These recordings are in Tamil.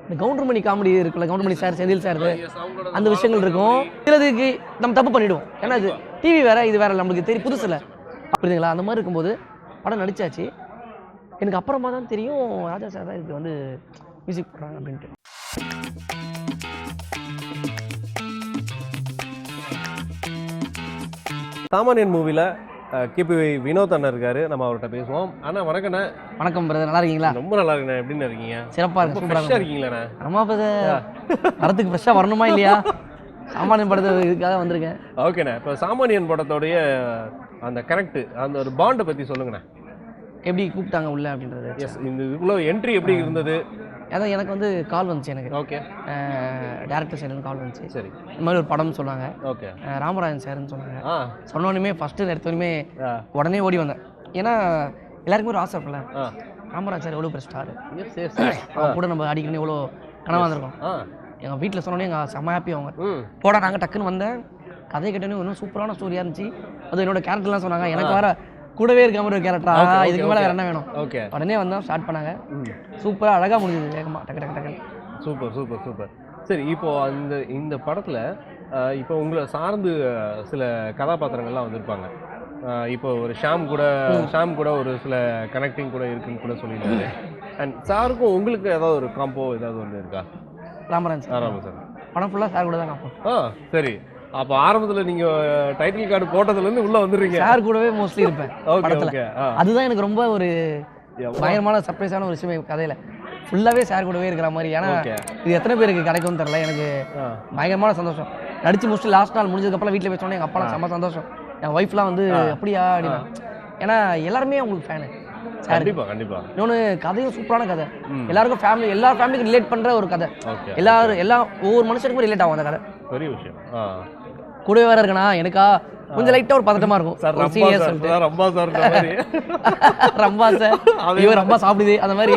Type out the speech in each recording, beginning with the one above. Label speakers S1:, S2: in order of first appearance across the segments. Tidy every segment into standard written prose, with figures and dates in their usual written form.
S1: இந்த கவுண்டர்மணி காமெடி இருக்குல்ல, கவுண்டர்மணி சார், செந்தில் சார், அந்த விஷயங்கள் இருக்கும். சிலதுக்கு நம்ம தப்பு பண்ணிவிடுவோம். ஏன்னா அது டிவி வேறு, இது வேறு, நம்மளுக்கு தெரியும், புதுசு இல்லை, புரியுதுங்களா? அந்த மாதிரி இருக்கும்போது படம் நடிச்சாச்சு. எனக்கு அப்புறமா தான் தெரியும் ராஜா சார் தான் இதுக்கு வந்து மியூசிக் போடுறாங்க அப்படின்ட்டு.
S2: சாமானியன் மூவியில் கேபி வினோத் அண்ணன் இருக்காரு, நம்ம அவர்கிட்ட பேசுவோம். அண்ணா வணக்கண்ணே.
S1: வணக்கம் பிரதர், நல்லா இருக்கீங்களா?
S2: ரொம்ப நல்லா இருக்குண்ணே. எப்படின்னு இருக்கீங்க?
S1: சிறப்பாக இருக்கு, சூப்பராக
S2: இருக்கீங்களாண்ணே?
S1: ஆமா பிரதர், வரத்துக்கு ஃப்ரெஷ்ஷாக வரணுமா இல்லையா? சாமானியன் படத்தை இதுக்காக வந்திருக்கேன்.
S2: ஓகேண்ணே. இப்போ சாமானியன் படத்தோடைய அந்த கரெக்ட் அந்த ஒரு பாண்டை பற்றி சொல்லுங்கண்ணே.
S1: எப்படி கூப்பிட்டாங்க உள்ள அப்படின்றது?
S2: எஸ், இந்த இதுக்குள்ள என்ட்ரி எப்படி இருந்தது?
S1: அதான் எனக்கு வந்து கால் வந்துச்சு, எனக்கு
S2: ஓகே
S1: டேரக்டர் சைடுன்னு கால் வந்துச்சு.
S2: சரி,
S1: இந்த மாதிரி ஒரு படம்னு சொன்னாங்க.
S2: ஓகே,
S1: ராமராஜன் சார்னு சொன்னாங்க.
S2: சொன்னோன்னுமே
S1: ஃபஸ்ட்டு எடுத்தோடனே உடனே ஓடி வந்தேன். ஏன்னா எல்லாருக்குமே ஒரு ஆசை இருக்குல்ல, ராமராஜ் சார் எவ்வளோ பெரிய ஸ்டார், அவங்க கூட நம்ம அடிக்கணும் எவ்வளோ கனவாக இருந்திருக்கோம். எங்கள் வீட்டில் சொன்னோன்னே எங்கள் செம்ம ஹாப்பி. அவங்க போட நாங்கள் டக்குன்னு வந்தேன், கதையை கேட்டோன்னே இன்னும் சூப்பரான ஸ்டோரியாக இருந்துச்சு. அது என்னோட கேரக்டர்லாம் சொன்னாங்க. எனக்கு வேறு கூடவே இருக்க மாதிரி ஒரு கேரக்டரா, இதுக்கு மேலே வேறு என்ன வேணும்? ஓகே, உடனே வந்தோம், ஸ்டார்ட் பண்ணாங்க. சூப்பராக அழகாக முடிஞ்சது, வேகமாக டக்கு டக்கு டக்கு.
S2: Super super super. சரி, இப்போது இந்த படத்தில் இப்போ உங்களை சார்ந்து சில கதாபாத்திரங்கள்லாம் வந்திருப்பாங்க. இப்போ ஒரு ஷாம் கூட ஒரு சில கனெக்டிங் கூட இருக்குன்னு கூட சொல்லியிருக்காரு. அண்ட் சாருக்கும் உங்களுக்கு ஏதாவது ஒரு காம்போ ஏதாவது ஒன்று இருக்கா?
S1: ராமராஜ் சார் படம் ஃபுல்லாக சார் கூட தான் காம்போ. சரி,
S2: அப்போ ஆரம்பத்தில் நீங்கள் டைட்டில் கார்டு போட்டதுலேருந்து உள்ளே வந்துடுறீங்க.
S1: சார் கூடவே மோஸ்ட்லி இருப்பேன் படத்தில். அதுதான் எனக்கு ரொம்ப ஒரு பயங்கரமான சர்ப்ரைஸான ஒரு விஷயம் கதையில். ஃபுல்லாகவே சார் கூடவே இருக்கிற மாதிரி. ஏன்னா இது எத்தனை பேருக்கு கிடைக்கும்னு தெரில. எனக்கு பயங்கரமான சந்தோஷம். நடிச்சு முடிச்சுட்டு லாஸ்ட் நாள் முடிஞ்சதுக்கப்புறம் வீட்டில் போய் சொன்னேன், எங்கள் அப்பாலாம் செம்ம சந்தோஷம். என் ஒய்ஃப்லாம் வந்து அப்படியா அப்படின்னா, ஏன்னா எல்லாருமே உங்களுக்கு ஃபேனு.
S2: கண்டிப்பா.
S1: இன்னொன்று கதையும் சூப்பரான கதை. எல்லாருக்கும் ஃபேமிலி, எல்லா ஃபேமிலிக்கும் ரிலேட் பண்ணுற ஒரு கதை. ஒவ்வொரு மனுஷனுக்கும் ரிலேட் ஆகும் அந்த கதை. பெரிய விஷயம். கூடவே வேற இருக்கனா, எனக்கா கொஞ்சம் லைட்டா ஒரு பதட்டமா இருக்கும். ரம்பா சார் இவர் ரொம்ப சாப்பிடுது அந்த மாதிரி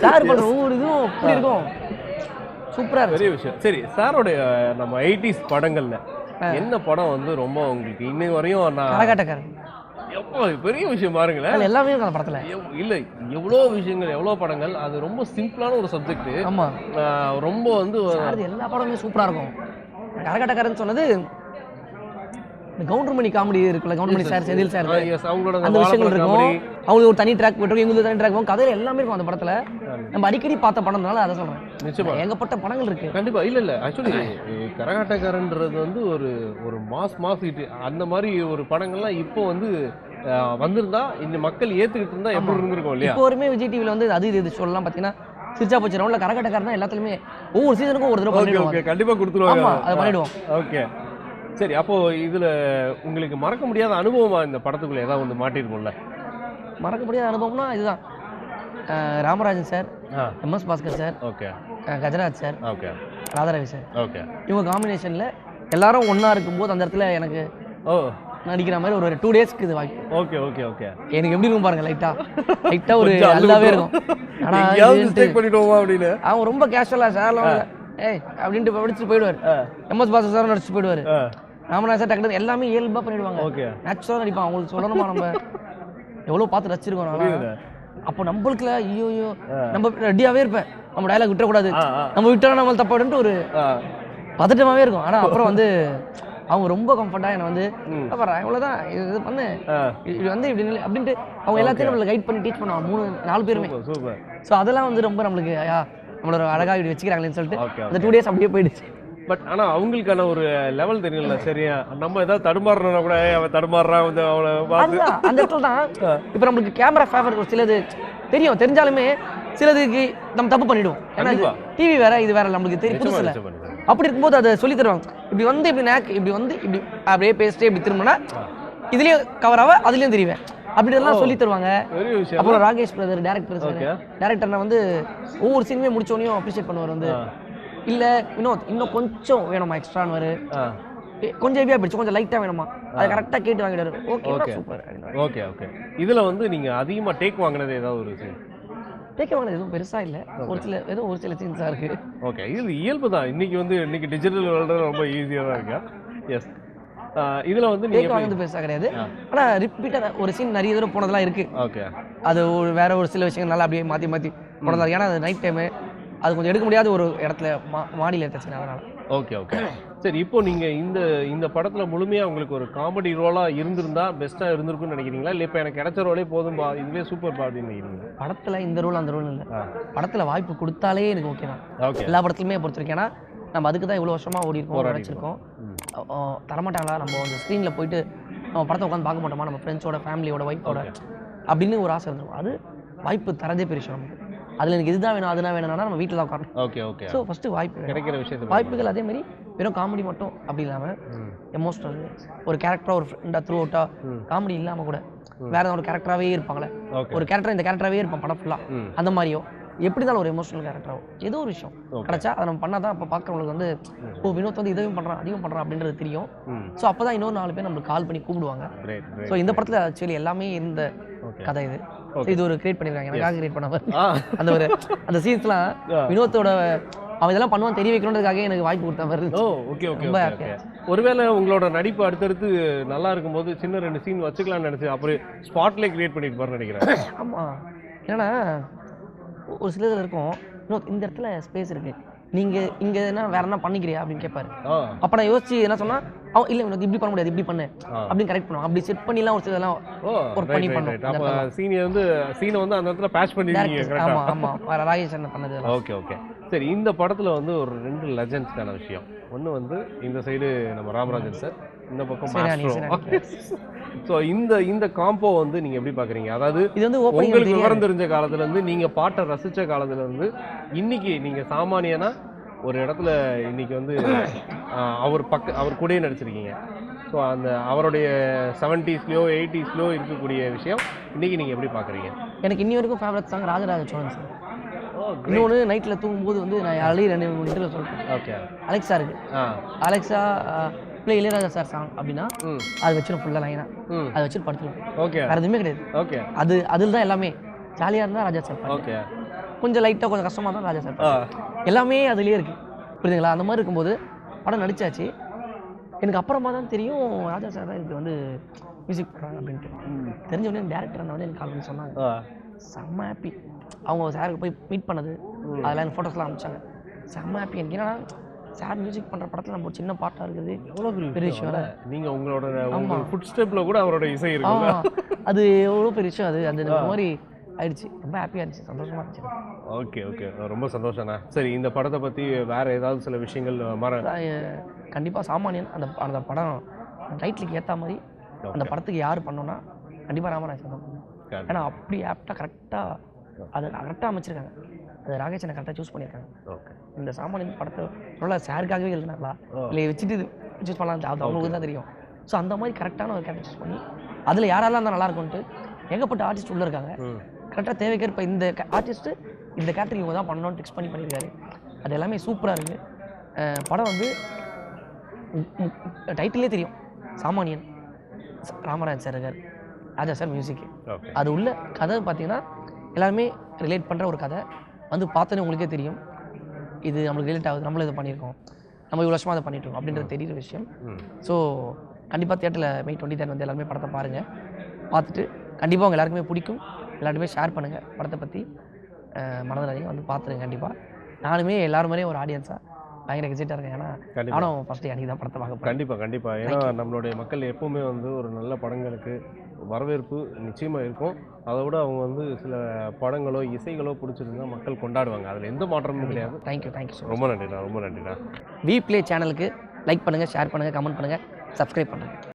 S1: சார் பண்ற ஒவ்வொரு இதுவும் அப்படி இருக்கும். சூப்பரா பெரிய விஷயம்.
S2: சரி, சாரோடைய நம்ம 80s படங்கள்ல என்ன படம் வந்து ரொம்ப உங்களுக்கு இன்னை வரையும்
S1: கரகாட்டக்காரன்
S2: பெரிய விஷயம் பாருங்களேன்.
S1: எல்லாமே இருக்கும் அந்த படத்துல.
S2: இல்ல, எவ்வளோ விஷயங்கள், எவ்வளோ படங்கள். அது ரொம்ப சிம்பிளான ஒரு சப்ஜெக்ட்.
S1: ஆமா,
S2: ரொம்ப வந்து
S1: எல்லா படமே சூப்பரா இருக்கும். கரகாட்டக்காரன் சொன்னது இந்த கவுண்டர்மணி காமெடி இருக்குல்ல, கவுண்டர்மணி சார், செந்தில் சார், அந்த விஷயங்கள் இருக்கும். அவங்களுக்கு ஒரு தனி ட்ராக் போயிட்டு எங்களுக்கு தனி ட்ராக், கதையில எல்லாமே இருக்கும் அந்த படத்துல. நம்ம அடிக்கடி பார்த்த படம்னால அதை சொல்றேன். நிச்சயமா ஏகப்பட்ட படங்கள் இருக்கு.
S2: கண்டிப்பா. இல்ல ஆக்சுவலி கரகாட்டக்காரன்றது வந்து ஒரு மாஸ் ஹிட். அந்த மாதிரி ஒரு படங்கள்லாம் இப்போ வந்து வந்திருந்தா இந்த மக்கள் ஏத்துக்கிட்டு இருந்தா எப்படி இருந்திருக்கும் இல்லையா?
S1: இப்போ வரையுமே விஜய் டிவில வந்து அது இது சொல்லலாம் பாத்தீங்கன்னா சிரிச்சா போச்சு ரவுண்ட்ல கரகாட்டக்காரன் தான் எல்லாத்துலயுமே ஒவ்வொரு சீசனுக்கும் ஒரு தடவை பண்ணிடுவாங்க.
S2: கண்டிப்பா கொடுத்துருவாங்க.
S1: அதை பண்ணிடுவோம்.
S2: ஓகே, சரி. அப்போ இதுல உங்களுக்கு மறக்க முடியாத அனுபவமா இந்த படத்துக்குள்ள ஏதாவது ஒன்று மாட்டிருக்கும்ல?
S1: மறக்க முடியாத அனுபவம்னா இதுதான். Ramarajan sir, MS Bhaskar sir, okay, Gajaraj sir, okay, Radharavi sir, okay, இவங்க காம்பினேஷன்ல எல்லாரும் ஒன்னா இருக்கும்போது அந்த இடத்துல எனக்கு நடிக்கிற மாதிரி ஒரு 2 டேஸ்க்கு இது வாய்ப்பு.
S2: Okay okay okay.
S1: எனக்கு எப்படி இருக்கும் பாருங்க, லைட்டா ஒரு நல்லாவே இருக்கும். ஆனா
S2: பண்ணிடுவோமா அப்படின்னு
S1: அவங்க ரொம்ப கேஷுவலா சார்லாம் ஏய் அப்படின்ட்டு படிச்சுட்டு போயிடுவாரு. MS பாஸ்கர் சார் நடிச்சுட்டு போயிடுவாரு. ராமராஜ் சார் டக்குனு எல்லாமே இயல்பா பண்ணிடுவாங்க. நேச்சுரலா நடிப்பாங்க. அவங்களுக்கு சொல்லணுமா, நம்ம எவ்வளவு பார்த்து ரசிச்சிருக்கோம். அப்போ நம்மளுக்குல ஐயோ நம்ம ரெடியாவே இருப்பேன், நம்ம டயலாக் விட்டுறக்கூடாது, நம்ம விட்டோம் நம்ம தப்பாடுன்ட்டு ஒரு பதட்டமாவே இருக்கும். ஆனா அப்புறம் வந்து அவங்க ரொம்ப கம்ஃபர்ட்டா என்னை வந்து இவ்வளவுதான் இது பண்ணு, இது வந்து இப்படி அப்படின்ட்டு அவங்க எல்லாத்தையும் நம்மளை கைட் பண்ணி டீச் பண்ணுவாங்க. 3-4 பேருமே. ஸோ அதெல்லாம் வந்து ரொம்ப நம்மளுக்கு நம்மளோட அழகா இப்படி வச்சுக்கிறாங்களேன்னு சொல்லிட்டு அந்த 2 டேஸ் அப்படியே போயிடுச்சு.
S2: பட் ஆனால் அவங்களுக்கான ஒரு லெவல் தெரியல. சரியா, நம்ம ஏதாவது தடுமாறுறோம்னா கூட அவன் தடுமாறுறான் வந்து அவனை பார்த்து
S1: அந்த இடத்துல தான் இப்போ நம்மளுக்கு கேமரா ஃபேவர் ஒரு சிலது தெரிஞ்சாலுமே சிலதுக்கு நம்ம தப்பு பண்ணிடுவோம். ஏன்னா டிவி வேற, இது வேற, நம்மளுக்கு தெரியும், புதுசு இல்லை. அப்படி இருக்கும்போது அதை சொல்லி தருவாங்க. இப்படி வந்து இப்படி இப்படி வந்து இப்படி அப்படியே பேசிட்டே இப்படி திரும்பினா இதுலயும் கவர் ஆக அதுலயும் தெரியுவேன் அப்படிலாம் சொல்லி தருவாங்க. அப்புறம் ராகேஷ் பிரதர் டேரக்டர்னா வந்து ஒவ்வொரு சீனுமே முடிச்சோனையும் அப்ரிஷியேட் பண்ணுவார். வந்து இல்ல வினோத் இன்னும் கொஞ்சம் வேணுமா எக்ஸ்ட்ரான்னு வரு, கொஞ்சம் ஹெவியா போயிடுச்சு, கொஞ்சம் லைட்டா வேணுமா, அதை கரெக்டா கேட்டு வாங்கிடுவாரு. Okay super.
S2: Okay okay. இதுல வந்து நீங்க அதிகமா டேக் வாங்கினது ஏதாவது ஒரு சீன்?
S1: டேக் வாங்கினது எதுவும் பெருசா இல்ல, ஒரு சில சீன்ஸா இருக்கு.
S2: ஓகே, இது இயல்பு தான். இன்னைக்கு டிஜிட்டல் வேர்ல்டு ரொம்ப ஈஸியா தான் இருக்கு. எஸ், இதுல வந்து
S1: நீங்க வாங்குறது பெருசா கிடையாது. ஆனா ரிப்பீட்டா ஒரு சீன் நிறைய தடவை போனதெல்லாம் இருக்கு. ஓகே, அது வேற ஒரு சில விஷயங்கள் நல்லா அப்படியே மாத்தி போனதா. ஏன்னா அது நைட் டைம் அது கொஞ்சம் எடுக்க முடியாத ஒரு இடத்துல மாடியில் எடுத்துச்சுங்க அதனால்.
S2: Okay okay. சரி, இப்போ நீங்கள் இந்த படத்தில் முழுமையாக உங்களுக்கு ஒரு காமெடி ரோலாக இருந்திருந்தா பெஸ்ட்டாக இருந்திருக்குன்னு நினைக்கிறீங்களா, இல்லை இப்போ எனக்கு கிடைச்ச ரோலே போதும்பா இதுவே சூப்பர்பா அப்படின்னு நினைக்கிறீங்களா?
S1: படத்தில் இந்த ரோல் அந்த ரோல் இல்லை, படத்தில் வாய்ப்பு கொடுத்தாலே எனக்கு ஓகே தான்.
S2: ஓகே.
S1: எல்லா படத்துலையுமே பொறுத்திருக்கேன். ஏன்னா நம்ம அதுக்கு தான் இவ்வளோ வருஷமாக ஓடி இருக்கோம், நினச்சிருக்கோம். தரமாட்டாங்களா நம்ம அந்த ஸ்க்ரீனில் போயிட்டு நம்ம படத்தை உட்காந்து பார்க்க மாட்டோமா, நம்ம ஃப்ரெண்ட்ஸோட ஃபேமிலியோட ஒய்ஃபோட அப்படின்னு ஒரு ஆசை இருந்திருக்கும். அது வாய்ப்பு தரதே பெரிய விஷயம் நமக்கு. அதில் எனக்கு இதுதான் வேணும் அதுதான் வேணும்னா நம்ம வீட்டில் தான் உட்காரணும்.
S2: Okay okay.
S1: ஸோ ஃபஸ்ட்டு வாய்ப்பு
S2: கிடைக்கிற விஷயத்தை
S1: வாய்ப்புகள் அதே மாதிரி வெறும் காமெடி மட்டும் அப்படி இல்லாமல் எமோஷனல் ஒரு கேரக்டராக ஒரு ஃப்ரெண்டாக த்ரூ அவுட்டாக காமெடி இல்லாமல் கூட வேறு ஏதாவது ஒரு கேரக்டராகவே இருப்பாங்களே, ஒரு கேரக்டர் இந்த கேரக்டராகவே இருப்பான் படம் ஃபுல்லாக, அந்த மாதிரியோ எப்படி இருந்தாலும் ஒரு எமோஷனல் கேரக்டராகோ ஏதோ ஒரு விஷயம் கிடச்சா அதை நம்ம பண்ணால் தான் அப்போ பார்க்குறவங்களுக்கு வந்து ஓ வினோத் வந்து இதையும் பண்ணுறான் அதையும் பண்ணுறான் அப்படின்றது தெரியும். ஸோ அப்போ தான் இன்னொரு 4 பேர் நம்மளுக்கு கால் பண்ணி கூப்பிடுவாங்க. ஸோ இந்த படத்தில் ஆக்சுவலி எல்லாமே இந்த கதை இது ஒரு கிரியேட் பண்ணியிருக்காங்க, எனக்காக கிரியேட் பண்ண அந்த ஒரு அந்த சீன்ஸ்லாம் வினோத்தோட அவன் இதெல்லாம் பண்ணுவான் தெரிய வைக்கணுன்றதுக்காக எனக்கு வாய்ப்பு கொடுத்த மாதிரி.
S2: Okay okay okay. ஒருவேளை உங்களோட நடிப்பு அடுத்தடுத்து நல்லா இருக்கும்போது சின்ன 2 சீன் வச்சுக்கலாம்னு நினைச்சு அப்புறம் ஸ்பாட்லேயே கிரியேட் பண்ணிட்டு போறேன்னு நினைக்கிறேன்.
S1: ஆமாம், ஏன்னா ஒரு சிலர் இருக்கும் இன்னும் இந்த இடத்துல ஸ்பேஸ் இருக்கு, நீங்கள் இங்கே என்ன வேற என்ன பண்ணிக்கிறியா அப்படின்னு கேட்பாரு. அப்போ நான் யோசிச்சு என்ன சொன்னால் அவன் இல்லை உனக்கு இப்படி பண்ண முடியாது இப்படி பண்ணு அப்படின்னு கரெக்ட் பண்ணுவான். அப்படி செட் பண்ணிலாம் ஒரு சிலதெல்லாம் ஒரு பண்ணி பண்ணுவோம்.
S2: அப்போ சீனை வந்து அந்த இடத்துல பேட்ச் பண்ணிருக்கீங்க.
S1: ஆமாம் ஆமாம், ராகேஷ் அண்ணன் பண்ணது.
S2: Okay okay. சரி, இந்த படத்தில் வந்து ஒரு 2 லெஜண்ட்ஸ்க்கான விஷயம். ஒன்று வந்து இந்த சைடு நம்ம ராமராஜன் சார், இந்த பக்கம். ஸோ இந்த காம்போ வந்து நீங்கள் எப்படி பார்க்குறீங்க? அதாவது
S1: இது வந்து
S2: உங்களுக்கு விவரம் தெரிஞ்ச காலத்துலேருந்து நீங்கள் பாட்டை ரசித்த காலத்துலேருந்து இன்னைக்கு நீங்கள் சாமானியனா ஒரு இடத்துல இன்னைக்கு வந்து அவர் கூடயே நடிச்சிருக்கீங்க. ஸோ அந்த அவருடைய 70ஸ்லையோ 80ஸ்லையோ இருக்கக்கூடிய விஷயம் இன்னைக்கு நீங்கள் எப்படி பார்க்குறீங்க?
S1: எனக்கு இன்னி வரைக்கும் favourite song Rajaraja Cholan sir. இன்னொன்று நைட்டில் தூங்கும்போது வந்து நான் ஆல்ரெடி 2 இதில் சொல்லிட்டேன். ஓகே, அலெக்ஸா இருக்கு, அலெக்ஸா பிள்ளை இளையராஜா சார் சாங் அப்படின்னா அது வச்சிடும் ஃபுல்லாக லைனாக அதை வச்சுட்டு படுத்துருவோம். ஓகே, வேறு எதுவுமே கிடையாது. ஓகே, அதில் தான் எல்லாமே ஜாலியாக இருந்தால் ராஜா சார். ஓகே, கொஞ்சம் லைட்டாக கொஞ்சம் கஷ்டமாக தான் ராஜா சார். எல்லாமே அதுலேயே இருக்குது, புரியுதுங்களா? அந்த மாதிரி இருக்கும்போது படம் நடிச்சாச்சு. எனக்கு அப்புறமா தான் தெரியும் ராஜா சார் தான் இதுக்கு வந்து மியூசிக் பண்ணுறாங்க அப்படின்ட்டு. தெரிஞ்ச உடனே டேரக்டர் வந்து எனக்கு கால் பண்ணி சொன்னாங்க. செம்ம ஹாப்பி. அவங்க சாருக்கு போய் மீட் பண்ணது அதெல்லாம் எனக்கு ஃபோட்டோஸ்லாம் அனுப்பிச்சாங்க. செம்ம ஹாப்பி. எனக்கு என்னன்னா சார் மியூசிக் பண்ணுற படத்தில் நம்ம ஒரு சின்ன பாட்டாக இருக்குது, எவ்வளோ பெரிய விஷயம். நீங்கள் உங்களோட ஃபுட் ஸ்டெப்பில் கூட அவரோட இசை இருக்கு, அது எவ்வளோ பெரிய விஷயம். அது அந்த மாதிரி ஆயிடுச்சு. ரொம்ப ஹாப்பியாக இருந்துச்சு, சந்தோஷமாக இருந்துச்சு. ஓகே ஓகே, ரொம்ப சந்தோஷண்ணா. சரி, இந்த படத்தை பற்றி வேறு ஏதாவது சில விஷயங்கள் கண்டிப்பாக சாமானியன் அந்த படம் டைட்டிலுக்கு ஏற்ற மாதிரி அந்த படத்துக்கு யார் பண்ணோன்னா கண்டிப்பாக ராமராஜன் தான் பண்ணும். ஏன்னா அப்படி ஆப்டாக கரெக்டாக அதை கரெக்டாக அமைச்சிருக்காங்க. அது ராகேஷனை கரெக்டாக சூஸ் பண்ணியிருக்காங்க. ஓகே, இந்த சாமானியன் படத்தை நல்லா சாருக்காகவே எழுதினாங்களா இல்லை வச்சுட்டு சூஸ் பண்ணலாம், அது அவங்களுக்கு தான் தெரியும். ஸோ அந்த மாதிரி கரெக்டான ஒரு கேரக்டர் சூஸ் பண்ணி அதில் யாரெல்லாம் இருந்தால் நல்லா இருக்கும்ட்டு ஏகப்பட்ட ஆர்டிஸ்ட் உள்ளே இருக்காங்க. கரெக்டாக தேவைக்கேற்ப இந்த ஆர்டிஸ்ட்டு இந்த கேரக்டர் இவங்க தான் பண்ணணும்னு ஃபிக்ஸ் பண்ணியிருக்காரு. அது எல்லாமே சூப்பராக இருக்குது. படம் வந்து டைட்டிலே தெரியும், சாமானியன், ராமராஜ் சார் இருக்கார், ராஜா சார் மியூசிக்கு. அது உள்ள கதை பார்த்தீங்கன்னா எல்லாருமே ரிலேட் பண்ணுற ஒரு கதை. வந்து பார்த்தோன்னே உங்களுக்கே தெரியும் இது நம்மளுக்கு ரிலேட் ஆகுது, நம்மளும் இதை பண்ணியிருக்கோம், நம்ம இவ்வளோ வருஷமாக அதை பண்ணிட்டுருக்கோம் அப்படின்றது தெரியுற விஷயம். ஸோ கண்டிப்பாக தியேட்டரில் May 23 வந்து எல்லாருமே படத்தை பாருங்கள். பார்த்துட்டு கண்டிப்பாக அவங்க எல்லாருக்குமே பிடிக்கும். எல்லாருமே ஷேர் பண்ணுங்கள் படத்தை பற்றி, மனதில் வந்து பார்த்துருங்க. கண்டிப்பாக நானுமே எல்லாரும் மாதிரியும் ஒரு ஆடியன்ஸாக பயங்கர எக்ஸைட்டாக இருக்கேன். ஏன்னா நானும் ஃபஸ்ட்டு அன்றைக்கி தான் படத்தை பார்க்க. கண்டிப்பாக. ஏன்னா நம்மளுடைய மக்கள் எப்போவுமே வந்து ஒரு நல்ல படங்களுக்கு வரவேற்பு நிச்சயமாக இருக்கும். அதை விட அவங்க வந்து சில படங்களோ இசைகளோ பிடிச்சிருந்தா மக்கள் கொண்டாடுவாங்க, அதில் எந்த மாற்றமும் கிடையாது. தேங்க்யூ ஸோ ரொம்ப நன்றிண்ணா. வி ப்ளே சேனலுக்கு லைக் பண்ணுங்கள், ஷேர் பண்ணுங்கள், கமெண்ட் பண்ணுங்கள், சப்ஸ்கிரைப் பண்ணுங்கள்.